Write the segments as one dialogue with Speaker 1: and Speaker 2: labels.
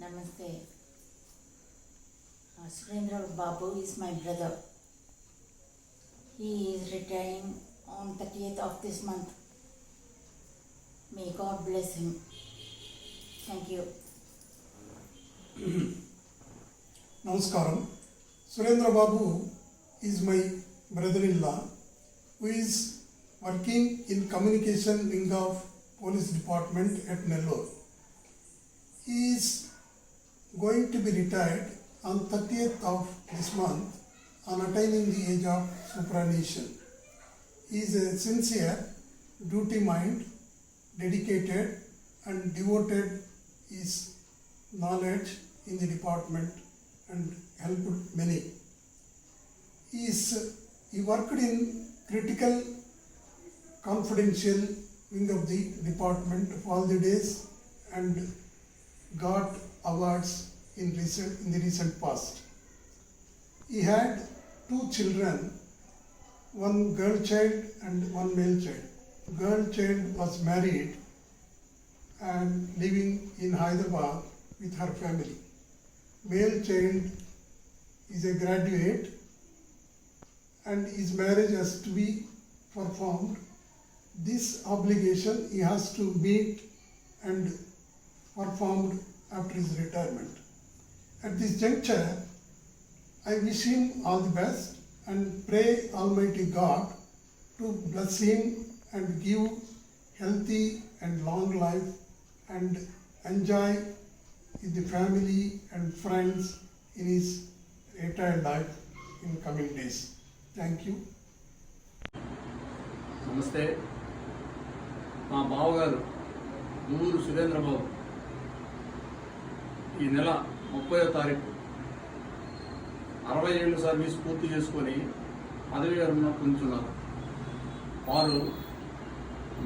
Speaker 1: Namaste. Surendra Babu is my brother. He is retiring on 30th of this month. May God bless him. Thank you.
Speaker 2: Namaskaram. Surendra Babu is my brother-in-law who is working in communication wing of police department at Nellore. He is going to be retired on 30th of this month on attaining the age of superannuation. He is a sincere, duty-minded, dedicated and devoted his knowledge in the department and helped many. He worked in critical confidential wing of the department of all the days and got awards in the recent past. He had 2 children, one girl child and one male child. Girl child was married and living in Hyderabad with her family. Male child is a graduate and his marriage has to be performed. This obligation he has to meet and performed after his retirement. At this juncture, I wish him all the best and pray Almighty God to bless him and give healthy and long life and enjoy with the family and friends in his retired life in coming days. Thank you.
Speaker 3: నమస్తే. మా బావగారు ఊరు సురేంద్ర బాబు ఈ నెల 30వ తారీఖు 60 ఏళ్ళు service పూర్తి చేసుకొని పదవి విరమణ పొందుతున్నారు. వారు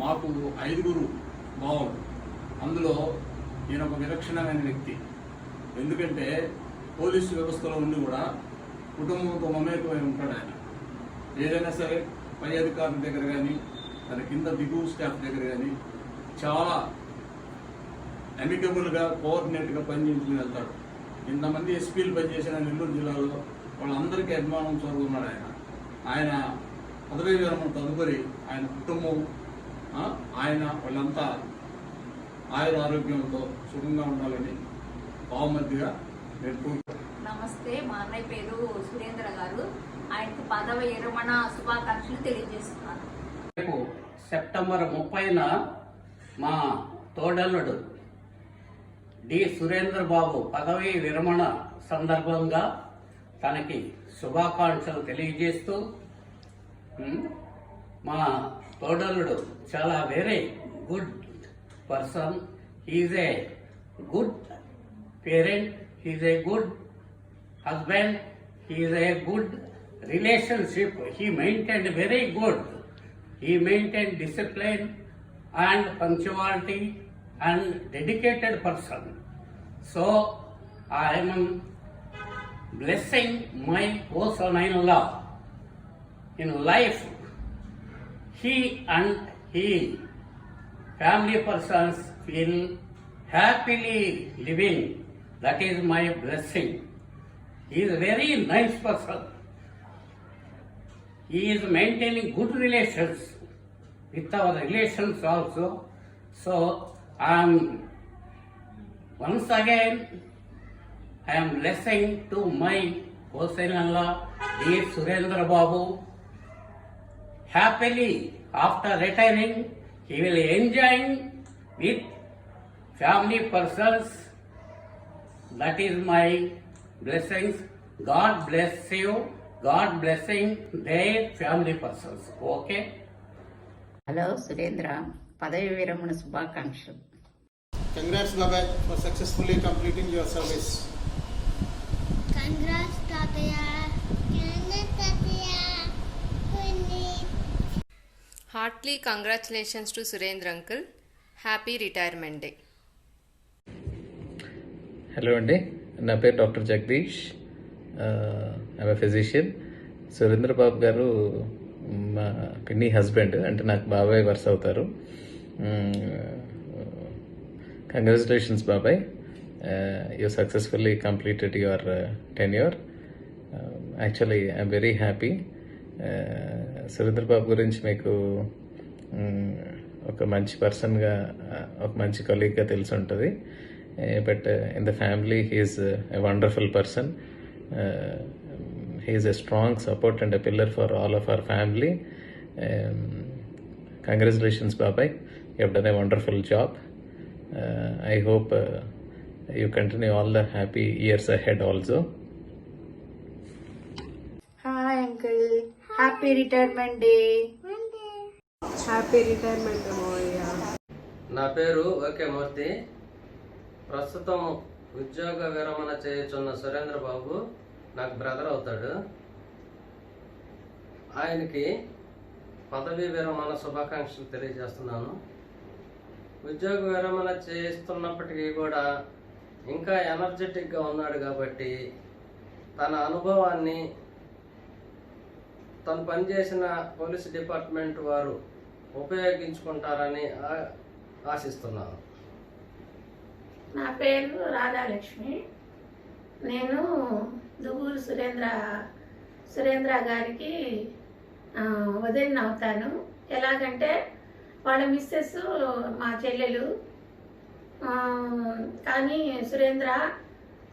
Speaker 3: మాకు 5 బావలు, అందులో ఈయన ఒక విలక్షణమైన వ్యక్తి. ఎందుకంటే పోలీసు వ్యవస్థలో ఉండి కూడా కుటుంబంతో మమేకమై ఉంటాడు. ఆయన ఏదైనా సరే పై అధికారుల దగ్గర కానీ తన కింద దిగువ స్టాఫ్ దగ్గర కానీ చాలా అమికబుల్గా కోఆర్డినేట్గా పనిచేయించుకుని వెళ్తాడు. ఇంతమంది ఎస్పీలు పనిచేసిన నెల్లూరు జిల్లాలో వాళ్ళందరికీ అభిమానం చదువుకున్నాడు ఆయన పదవీ విరమణ తదుపరి ఆయన కుటుంబం ఆయన వాళ్ళంతా ఆయుర ఆరోగ్యంతో సుఖంగా ఉండాలని బావమర్దిగా నేను.
Speaker 4: నమస్తే, మా అన్నయ్య పేరు సురేంద్ర గారు. ఆయనకు పదవి విరమణ శుభాకాంక్షలు తెలియజేస్తున్నాను.
Speaker 5: రేపు సెప్టెంబర్ 30న మా తోడల్లుడు డి సురేంద్ర బాబు పదవీ విరమణ సందర్భంగా తనకి శుభాకాంక్షలు తెలియజేస్తూ, మా తోడల్లుడు చాలా very good person. He's a good parent, he's a good husband, he is a good relationship, he maintained very good, he maintained discipline and punctuality and dedicated person. So I am blessing my son-in-law in life. He and he family persons will happily living. That is my blessing. He is a very nice person. He is maintaining good relations with our relations also. So once again I am blessing to my son-in-law D. Surendra Babu. Happily after retiring he will enjoy with family persons. That is my blessings. God bless you. God blessing their family persons. Okay.
Speaker 1: Hello Surendra, పదవి విరమణ శుభాకాంక్షలు.
Speaker 6: Congrats Baba for successfully completing your service.
Speaker 7: Congrats Tataya. Congrats Tataya.
Speaker 8: Heartily congratulations to Surendra uncle. Happy retirement day.
Speaker 9: Hello అండి, నా పేరు doctor Jagadish. I'm physician. Surendra Babu garu మా పిన్ని husband, అంటే నాకు బాబాయ్ వరుస అవుతారు. కంగ్రాచులేషన్స్ బాబాయ్. you successfully completed your tenure. Actually, I'm very happy. Surendra బాబు గురించి మీకు ఒక మంచి పర్సన్గా, ఒక మంచి కొలీగ్గా తెలిసి ఉంటుంది. But in the family he's a wonderful person. He's a strong support and a pillar for all of our family. Congratulations, Babai. You have done a wonderful job. I hope you continue all the happy years ahead also.
Speaker 1: Hi uncle, happy retirement day.
Speaker 10: Happy retirement మావయ్య.
Speaker 11: నా పేరు okay మూర్తి. ప్రస్తుతం ఉద్యోగ విరమణ చేయుచున్న సురేంద్ర బాబు నాకు brother అవుతాడు. ఆయనకి పదవీ విరమణ శుభాకాంక్షలు తెలియజేస్తున్నాను. ఉద్యోగ విరమణ చేస్తున్నప్పటికీ కూడా ఇంకా ఎనర్జెటిక్గా ఉన్నాడు కాబట్టి తన అనుభవాన్ని తను పనిచేసిన పోలీస్ డిపార్ట్మెంట్ వారు ఉపయోగించుకుంటారని ఆశిస్తున్నాను.
Speaker 12: నా పేరు రాధాలక్ష్మి. నేను దువ్వూరు సురేంద్ర గారికి వదిన అవుతాను. ఎలాగంటే వాళ్ళ మిస్సెస్ మా చెల్లెలు, కానీ సురేంద్ర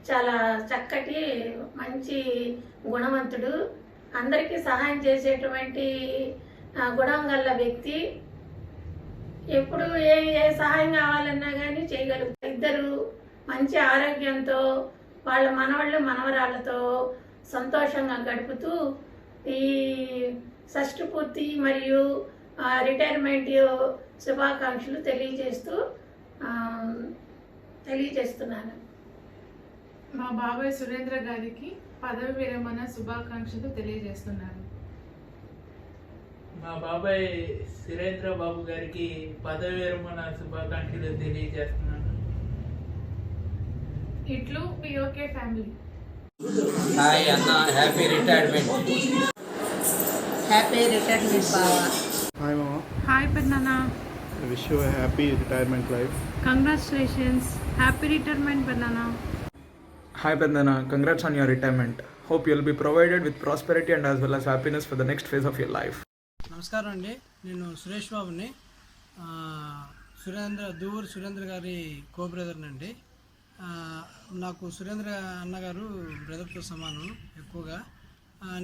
Speaker 12: చాలా చక్కటి మంచి గుణవంతుడు, అందరికీ సహాయం చేసేటువంటి గుణం గల వ్యక్తి. ఎప్పుడు ఏ సహాయం కావాలన్నా కానీ చేయగలుగుతారు. ఇద్దరు మంచి ఆరోగ్యంతో వాళ్ళ మనవాళ్ళు మనవరాళ్ళతో సంతోషంగా గడుపుతూ ఈ షష్ఠి పూర్తి మరియు రిటైర్మెంట్ శుభాకాంక్షలు తెలియజేస్తున్నాను.
Speaker 10: మా బాబాయ్ సురేంద్ర గారికి పదవి విరమణ శుభాకాంక్షలు తెలియజేస్తున్నాను.
Speaker 13: మా బాబాయ్ సురేంద్ర బాబు గారికి పదవి విరమణ శుభాకాంక్షలు తెలియజేస్తున్నాను.
Speaker 10: ఇట్లు పిఓకే ఫ్యామిలీ.
Speaker 11: హాయ్ అన్న, హ్యాపీ రిటైర్మెంట్.
Speaker 1: Happy retirement బావా.
Speaker 6: Hi Mama,
Speaker 10: హాయ్ పెద్దనాన్న.
Speaker 6: I wish you a happy retirement life.
Speaker 10: Congratulations. Happy retirement పెద్దనాన్న.
Speaker 14: Hi Bandana, congrats on your retirement. Hope you'll be provided with prosperity and as well as happiness for the next phase of your life.
Speaker 15: నమస్కారం అండి, నేను సురేష్ బాబుని, దువ్వూరు సురేంద్ర గారి కో బ్రదర్నండి. నాకు సురేంద్ర అన్నగారు బ్రదర్తో సమానం ఎక్కువగా.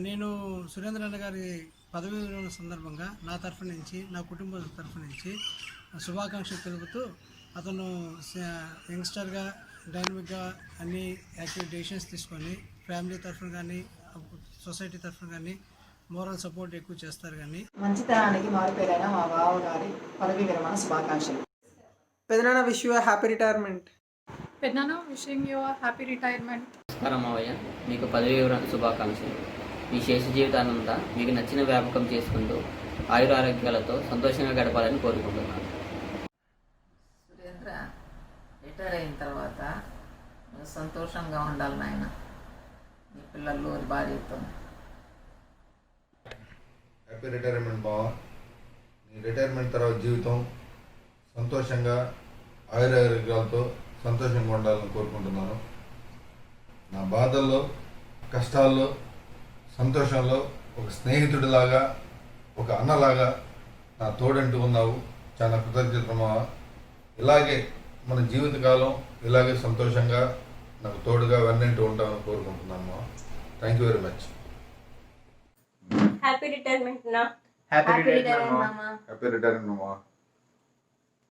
Speaker 15: నేను సురేంద్ర అన్న గారి పదవి విరమణ సందర్భంగా నా తరఫు నుంచి, నా కుటుంబ తరఫు నుంచి శుభాకాంక్షలు తెలుపుతూ, అతను యంగ్స్టర్గా డైనమిక్గా అన్ని యాక్టివ్ డెసిషన్స్ తీసుకొని ఫ్యామిలీ తరఫున కానీ సొసైటీ తరఫున కానీ మోరల్ సపోర్ట్ ఎక్కువ చేస్తారు. కానీ
Speaker 16: మంచితనానికి మారుపేరైన మా బావ గారి పదవి విరమణ శుభాకాంక్షలు.
Speaker 10: పెదనాన్న విష్ యూ హ్యాపీ రిటైర్మెంట్.
Speaker 17: పెదనాన్న విషింగ్ యూ హ్యాపీ రిటైర్మెంట్.
Speaker 18: నమస్కారం మావయ్య, మీకు పదవి విరమణ శుభాకాంక్షలు. మీ శేష జీవితానంతా మీకు నచ్చిన వ్యాపకం చేసుకుంటూ ఆయురారోగ్యాలతో సంతోషంగా గడపాలని కోరుకుంటున్నాను.
Speaker 16: సురేంద్ర రిటైర్ అయిన తర్వాత సంతోషంగా ఉండాలి నాయన, నీ పిల్లలు భార్యతో.
Speaker 19: హ్యాపీ రిటైర్మెంట్ బావా. నీ రిటైర్మెంట్ తర్వాత జీవితం సంతోషంగా ఆయురారోగ్యాలతో సంతోషంగా ఉండాలని కోరుకుంటున్నాను. నా బాధల్లో, కష్టాల్లో, సంతోషంలో ఒక స్నేహితుడిలాగా, ఒక అన్నలాగా నా తోడంటూ ఉన్నావు. చాలా కృతజ్ఞతలు మావ. ఇలాగే మన జీవితకాలం ఇలాగే సంతోషంగా నాకు తోడుగా వెన్నంటూ ఉంటామని కోరుకుంటున్నాను మావ. Thank you very much.
Speaker 4: Happy retirement నా.
Speaker 19: హ్యాపీ రిటైర్మెంట్ మామ.